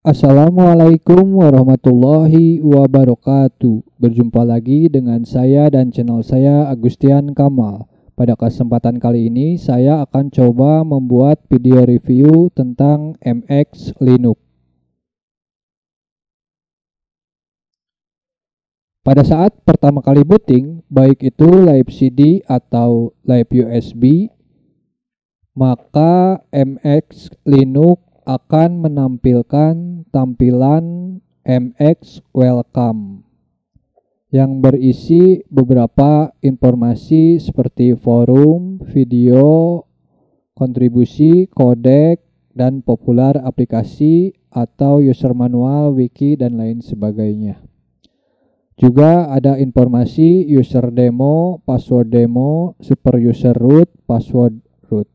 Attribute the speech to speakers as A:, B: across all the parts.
A: Assalamualaikum warahmatullahi wabarakatuh. Berjumpa lagi dengan saya dan channel saya Agustian Kamal. Pada kesempatan kali ini saya akan coba membuat video review tentang MX Linux. Pada saat pertama kali booting, baik itu live CD atau live USB, maka MX Linux akan menampilkan tampilan MX Welcome yang berisi beberapa informasi seperti forum, video, kontribusi, kodek, dan populer aplikasi atau user manual, wiki, dan lain sebagainya. Juga ada informasi user demo, password demo, super user root, password root.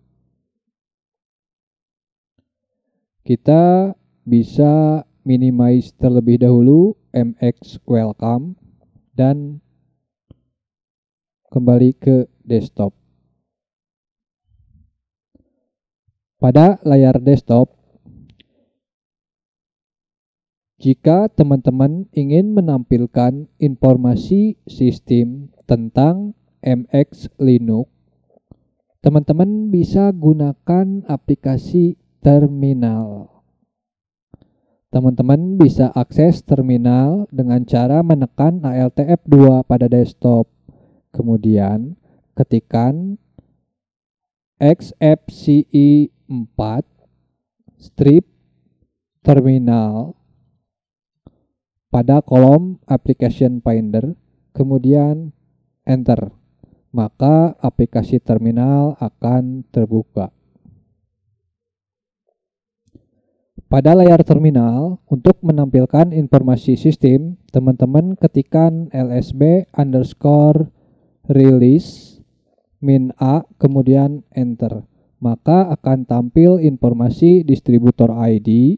A: Kita bisa minimize terlebih dahulu MX Welcome dan kembali ke desktop. Pada layar desktop, jika teman-teman ingin menampilkan informasi sistem tentang MX Linux, teman-teman bisa gunakan aplikasi terminal. Teman-teman bisa akses terminal dengan cara menekan Alt F2 pada desktop. Kemudian ketikkan XFCE 4 strip terminal pada kolom application finder, kemudian enter. Maka aplikasi terminal akan terbuka. Pada layar terminal, untuk menampilkan informasi sistem, teman-teman ketikkan lsb_release -a, kemudian enter. Maka akan tampil informasi distributor ID,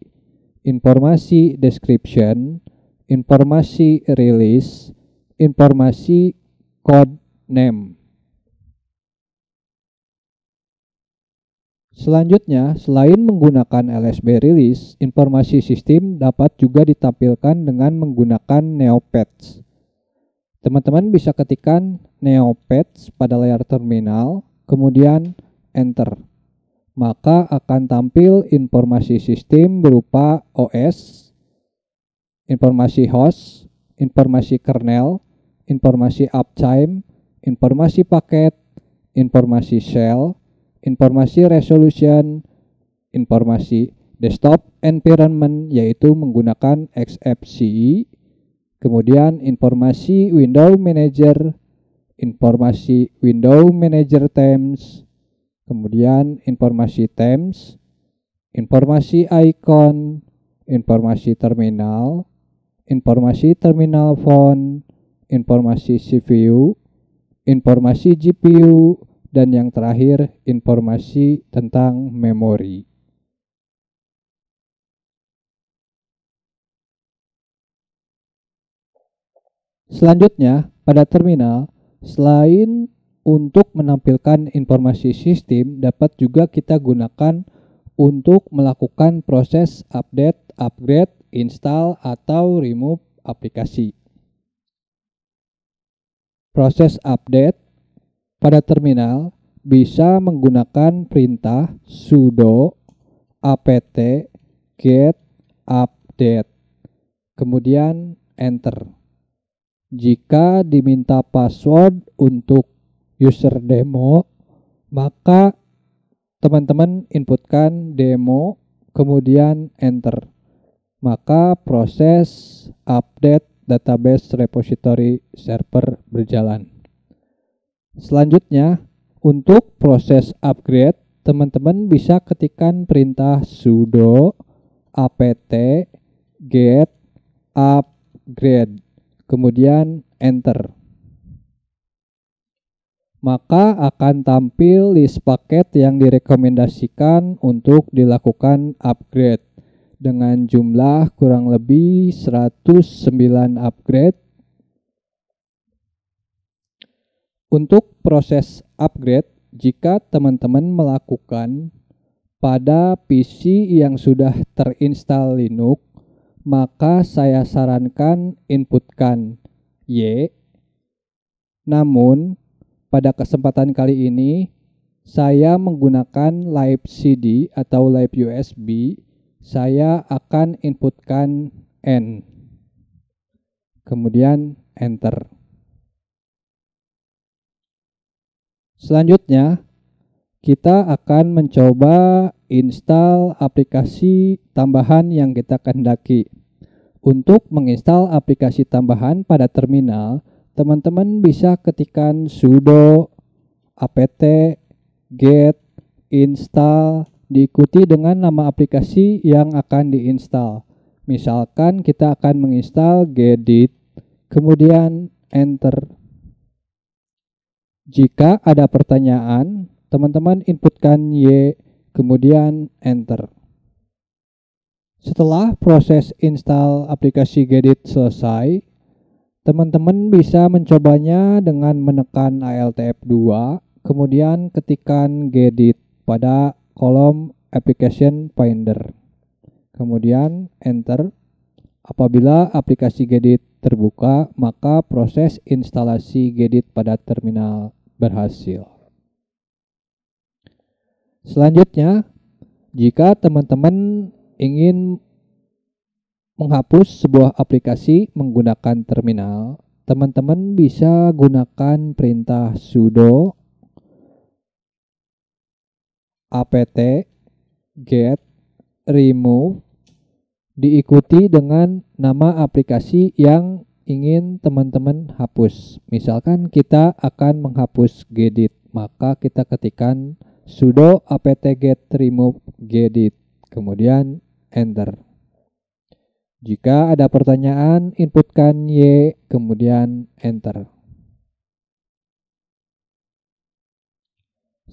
A: informasi description, informasi release, informasi code name. Selanjutnya, selain menggunakan LSB release, informasi sistem dapat juga ditampilkan dengan menggunakan Neopets. Teman-teman bisa ketikkan Neopets pada layar terminal, kemudian enter. Maka akan tampil informasi sistem berupa OS, informasi host, informasi kernel, informasi uptime, informasi paket, informasi shell, informasi resolution, informasi desktop environment yaitu menggunakan XFCE, kemudian informasi window manager, informasi window manager themes, kemudian informasi themes, informasi icon, informasi terminal font, informasi CPU, informasi GPU, dan yang terakhir informasi tentang memori. Selanjutnya, pada terminal, selain untuk menampilkan informasi sistem, dapat juga kita gunakan untuk melakukan proses update, upgrade, install, atau remove aplikasi. Proses update pada terminal bisa menggunakan perintah sudo apt get update, kemudian enter. Jika diminta password untuk user demo, maka teman-teman inputkan demo, kemudian enter. Maka proses update database repository server berjalan. Selanjutnya, untuk proses upgrade, teman-teman bisa ketikkan perintah sudo apt get upgrade, kemudian enter. Maka akan tampil list paket yang direkomendasikan untuk dilakukan upgrade dengan jumlah kurang lebih 109 upgrade. Untuk proses upgrade, jika teman-teman melakukan pada PC yang sudah terinstall Linux, maka saya sarankan inputkan Y. Namun, pada kesempatan kali ini, saya menggunakan Live CD atau Live USB. Saya akan inputkan N. Kemudian Enter. Selanjutnya, kita akan mencoba install aplikasi tambahan yang kita kehendaki. Untuk menginstal aplikasi tambahan pada terminal, teman-teman bisa ketikkan sudo apt get install diikuti dengan nama aplikasi yang akan diinstal. Misalkan kita akan menginstal gedit, kemudian enter. Jika ada pertanyaan, teman-teman inputkan Y, kemudian enter. Setelah proses install aplikasi Gedit selesai, teman-teman bisa mencobanya dengan menekan Alt F2, kemudian ketikkan Gedit pada kolom Application Finder. Kemudian enter. Apabila aplikasi Gedit terbuka, maka proses instalasi Gedit pada terminal berhasil. Selanjutnya, jika teman-teman ingin menghapus sebuah aplikasi menggunakan terminal, teman-teman bisa gunakan perintah sudo apt get remove diikuti dengan nama aplikasi yang ingin teman-teman hapus. Misalkan kita akan menghapus Gedit, maka kita ketikkan sudo apt get remove Gedit, kemudian enter. Jika ada pertanyaan, inputkan Y, kemudian enter.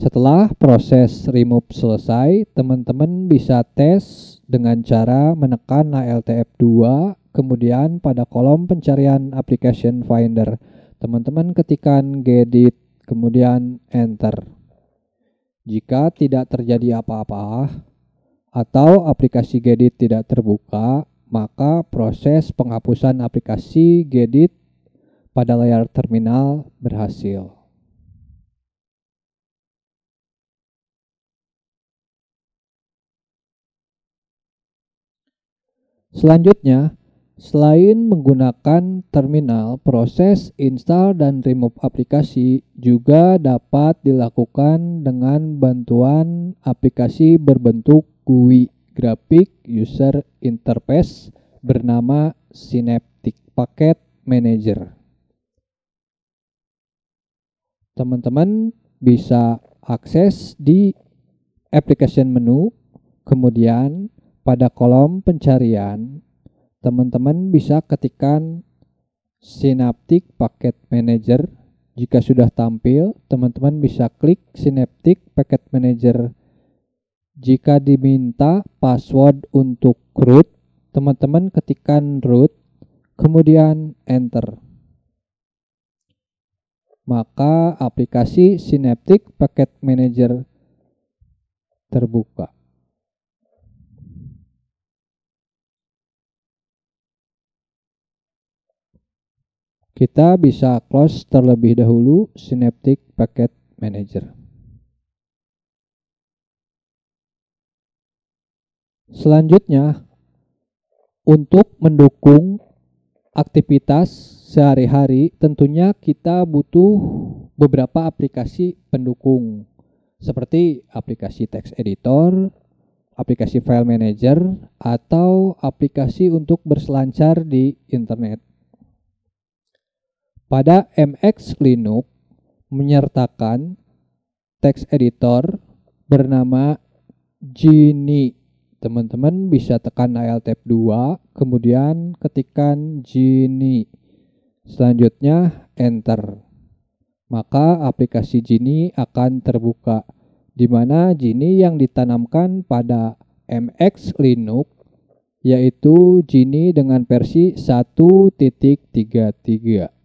A: Setelah proses remove selesai, teman-teman bisa tes dengan cara menekan Alt F2, kemudian pada kolom pencarian Application Finder, teman-teman ketikkan Gedit, kemudian enter. Jika tidak terjadi apa-apa atau aplikasi Gedit tidak terbuka, maka proses penghapusan aplikasi Gedit pada layar terminal berhasil. Selanjutnya, selain menggunakan terminal, proses install dan remove aplikasi juga dapat dilakukan dengan bantuan aplikasi berbentuk GUI, Graphic User Interface, bernama Synaptic Package Manager. Teman-teman bisa akses di application menu, kemudian pada kolom pencarian, teman-teman bisa ketikkan Synaptic Package Manager. Jika sudah tampil, teman-teman bisa klik Synaptic Package Manager. Jika diminta password untuk root, teman-teman ketikkan root, kemudian enter. Maka aplikasi Synaptic Package Manager terbuka. Kita bisa close terlebih dahulu Synaptic Package Manager. Selanjutnya, untuk mendukung aktivitas sehari-hari, tentunya kita butuh beberapa aplikasi pendukung, seperti aplikasi text editor, aplikasi file manager, atau aplikasi untuk berselancar di internet. Pada MX Linux menyertakan text editor bernama Geany. Teman-teman bisa tekan Alt F2, kemudian ketikkan Geany. Selanjutnya enter. Maka aplikasi Geany akan terbuka, di mana Geany yang ditanamkan pada MX Linux yaitu Geany dengan versi 1.33.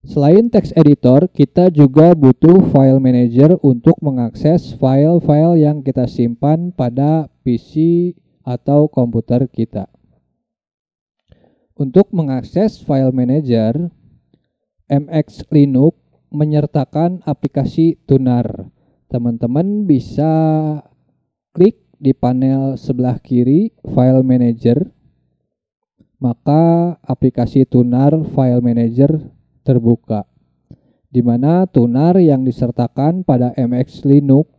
A: Selain text editor, kita juga butuh file manager untuk mengakses file-file yang kita simpan pada PC atau komputer kita. Untuk mengakses file manager, MX Linux menyertakan aplikasi Tunar. Teman-teman bisa klik di panel sebelah kiri file manager, maka aplikasi Tunar file manager terbuka, di mana Tunar yang disertakan pada MX Linux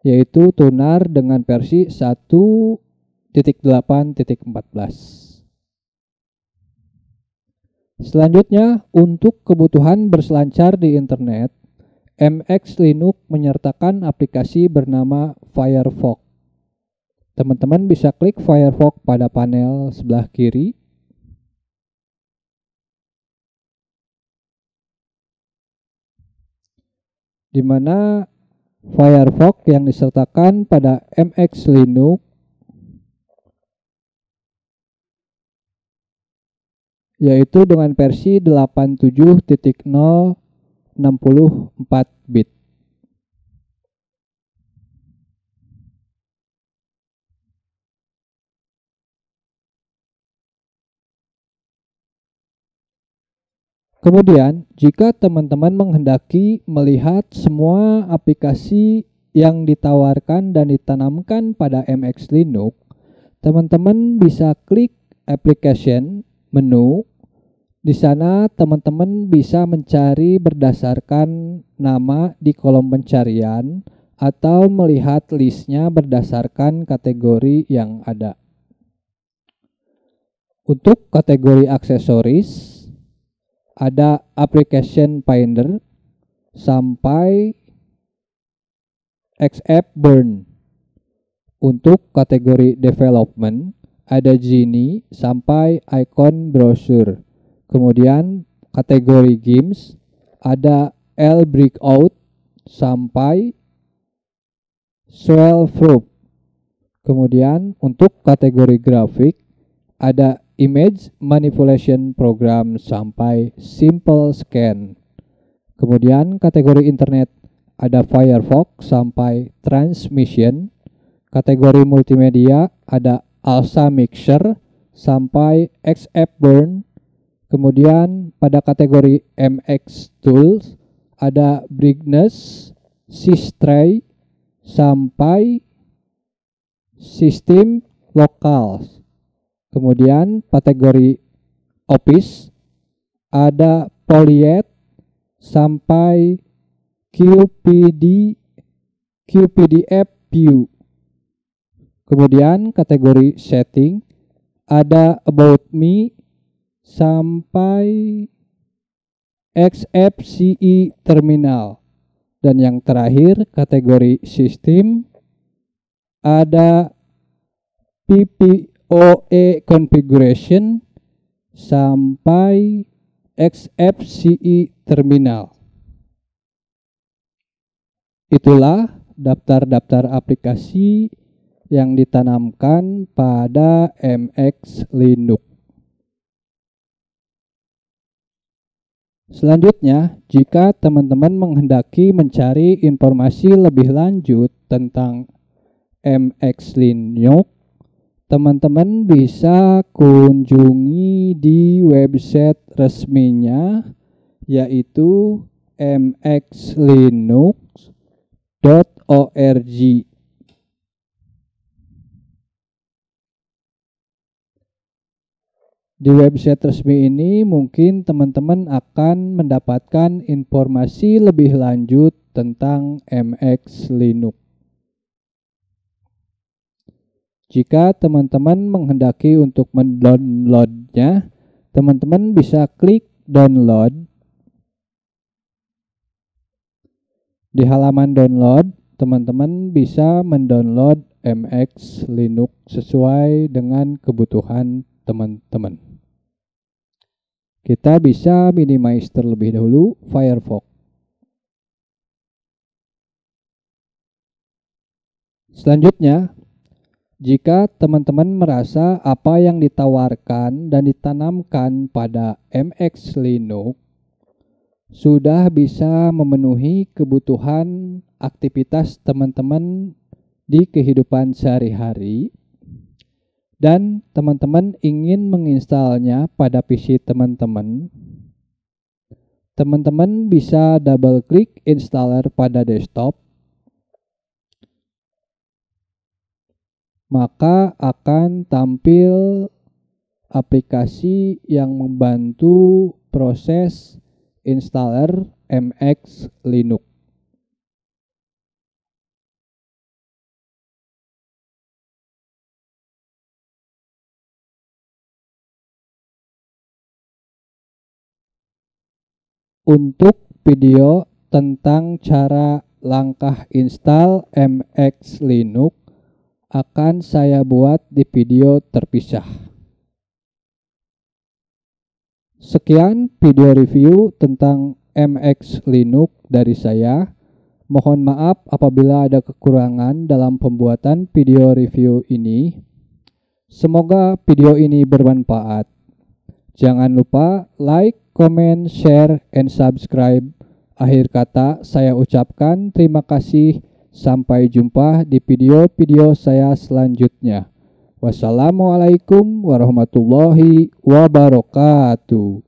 A: yaitu Tunar dengan versi 1.8.14. Selanjutnya, untuk kebutuhan berselancar di internet, MX Linux menyertakan aplikasi bernama Firefox. Teman-teman bisa klik Firefox pada panel sebelah kiri. Di mana Firefox yang disertakan pada MX Linux yaitu dengan versi 87.0 64 bit. Kemudian, jika teman-teman menghendaki melihat semua aplikasi yang ditawarkan dan ditanamkan pada MX Linux, teman-teman bisa klik application menu. Di sana teman-teman bisa mencari berdasarkan nama di kolom pencarian atau melihat listnya berdasarkan kategori yang ada. Untuk kategori aksesoris, ada application finder sampai XF Burn. Untuk kategori development, ada Genie sampai icon browser. Kemudian kategori games, ada L Breakout sampai Swell Proof. Kemudian untuk kategori grafik, ada Image Manipulation Program sampai Simple Scan. Kemudian kategori internet ada Firefox sampai Transmission. Kategori multimedia ada Alsa Mixer sampai XF Burn. Kemudian pada kategori MX Tools ada Brightness, Sistray sampai System Local. Kemudian kategori Office ada Polyet sampai QPDF View. Kemudian kategori Setting ada About Me sampai XFCE Terminal. Dan yang terakhir kategori System ada PPOE Configuration sampai XFCE Terminal. Itulah daftar-daftar aplikasi yang ditanamkan pada MX Linux. Selanjutnya, jika teman-teman menghendaki mencari informasi lebih lanjut tentang MX Linux, teman-teman bisa kunjungi di website resminya, yaitu mxlinux.org. Di website resmi ini mungkin teman-teman akan mendapatkan informasi lebih lanjut tentang MX Linux. Jika teman-teman menghendaki untuk mendownloadnya, teman-teman bisa klik download. Di halaman download, teman-teman bisa mendownload MX Linux sesuai dengan kebutuhan teman-teman. Kita bisa minimize terlebih dahulu Firefox. Selanjutnya, jika teman-teman merasa apa yang ditawarkan dan ditanamkan pada MX Linux sudah bisa memenuhi kebutuhan aktivitas teman-teman di kehidupan sehari-hari, dan teman-teman ingin menginstalnya pada PC teman-teman, teman-teman bisa double klik installer pada desktop, maka akan tampil aplikasi yang membantu proses installer MX Linux. Untuk video tentang cara langkah install MX Linux akan saya buat di video terpisah. Sekian video review tentang MX Linux dari saya. Mohon maaf apabila ada kekurangan dalam pembuatan video review ini. Semoga video ini bermanfaat. Jangan lupa like, comment, share, and subscribe. Akhir kata saya ucapkan terima kasih. Sampai jumpa di video-video saya selanjutnya. Wassalamualaikum warahmatullahi wabarakatuh.